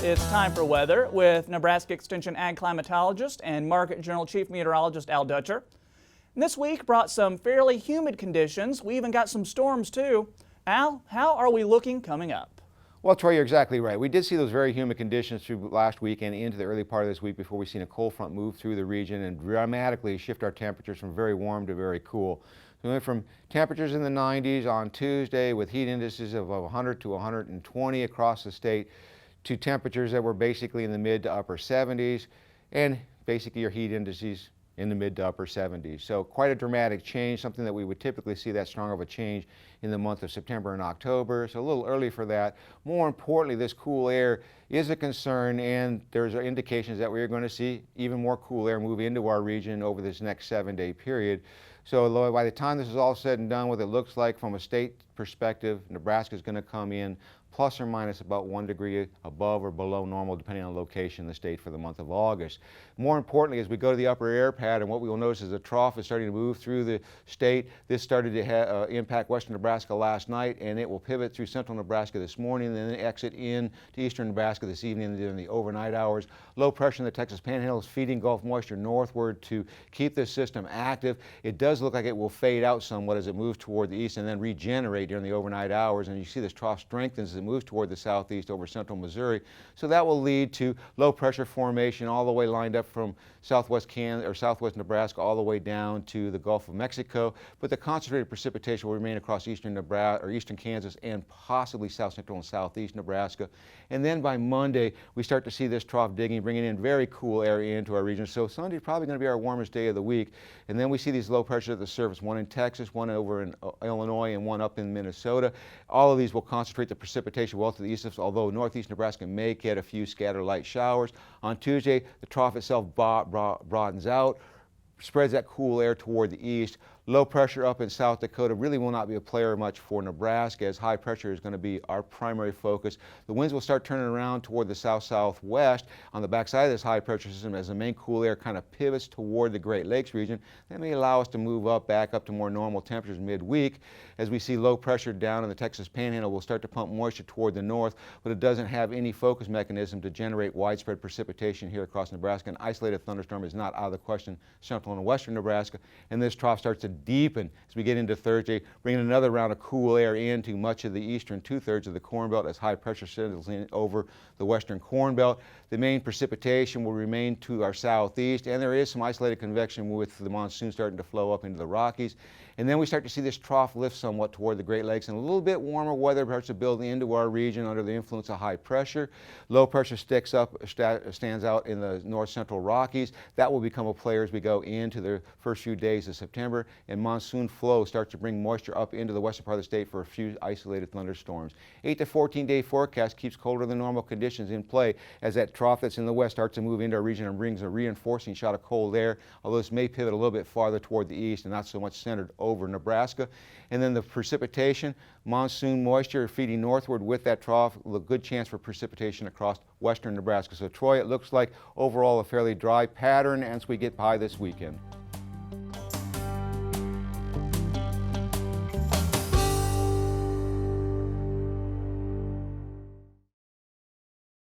It's time for weather with Nebraska Extension Ag Climatologist and Market Journal Chief Meteorologist Al Dutcher. And this week brought some fairly humid conditions. We even got some storms too. Al, how are we looking coming up? Well, Troy, you're exactly right. We did see those very humid conditions through last week and into the early part of this week before we seen a cold front move through the region and dramatically shift our temperatures from very warm to very cool. We went from temperatures in the 90s on Tuesday with heat indices of 100 to 120 across the state to temperatures that were basically in the mid to upper 70s and basically your heat indices in the mid to upper 70s. So quite a dramatic change, something that we would typically see that strong of a change in the month of September and October. So a little early for that. More importantly, this cool air is a concern, and there's indications that we're going to see even more cool air move into our region over this next 7-day period. So by the time this is all said and done, what it looks like from a state perspective, Nebraska is going to come in plus or minus about 1 degree above or below normal depending on location in the state for the month of August. More importantly, as we go to the upper air pattern, what we will notice is the trough is starting to move through the state. This started to impact western Nebraska last night, and it will pivot through central Nebraska this morning and then exit in to eastern Nebraska this evening during the overnight hours. Low pressure in the Texas Panhandle is feeding Gulf moisture northward to keep this system active. It does look like it will fade out somewhat as it moves toward the east and then regenerate during the overnight hours, and you see this trough strengthens as it moves toward the southeast over central Missouri. So that will lead to low pressure formation all the way lined up from southwest Nebraska all the way down to the Gulf of Mexico, but the concentrated precipitation will remain across eastern Nebraska or eastern Kansas and possibly south central and southeast Nebraska. And then by Monday we start to see this trough digging, bringing in very cool air into our region. So Sunday is probably going to be our warmest day of the week, and then we see these low pressures at the surface, one in Texas, one over in Illinois, and one up in Minnesota. All of these will concentrate the precipitation well to the east of us, although northeast Nebraska may get a few scattered light showers. On Tuesday, the trough itself broadens out, spreads that cool air toward the east. Low pressure up in South Dakota really will not be a player much for Nebraska, as high pressure is going to be our primary focus. The winds will start turning around toward the south-southwest on the backside of this high pressure system as the main cool air kind of pivots toward the Great Lakes region. That may allow us to move back up to more normal temperatures midweek. As we see low pressure down in the Texas Panhandle, will start to pump moisture toward the north, but it doesn't have any focus mechanism to generate widespread precipitation here across Nebraska. An isolated thunderstorm is not out of the question central and western Nebraska, and this trough starts to deepen as we get into Thursday, bringing another round of cool air into much of the eastern two-thirds of the Corn Belt as high pressure settles in over the western Corn Belt. The main precipitation will remain to our southeast, and there is some isolated convection with the monsoon starting to flow up into the Rockies. And then we start to see this trough lift somewhat toward the Great Lakes, and a little bit warmer weather starts to build into our region under the influence of high pressure. Low pressure stands out in the north central Rockies. That will become a player as we go into the first few days of September, and monsoon flow starts to bring moisture up into the western part of the state for a few isolated thunderstorms. 8 to 14-day forecast keeps colder than normal conditions in play as that trough that's in the west starts to move into our region and brings a reinforcing shot of cold air, although this may pivot a little bit farther toward the east and not so much centered over Nebraska. And then the precipitation, monsoon moisture feeding northward with that trough, a good chance for precipitation across western Nebraska. So Troy, it looks like overall a fairly dry pattern as we get by this weekend.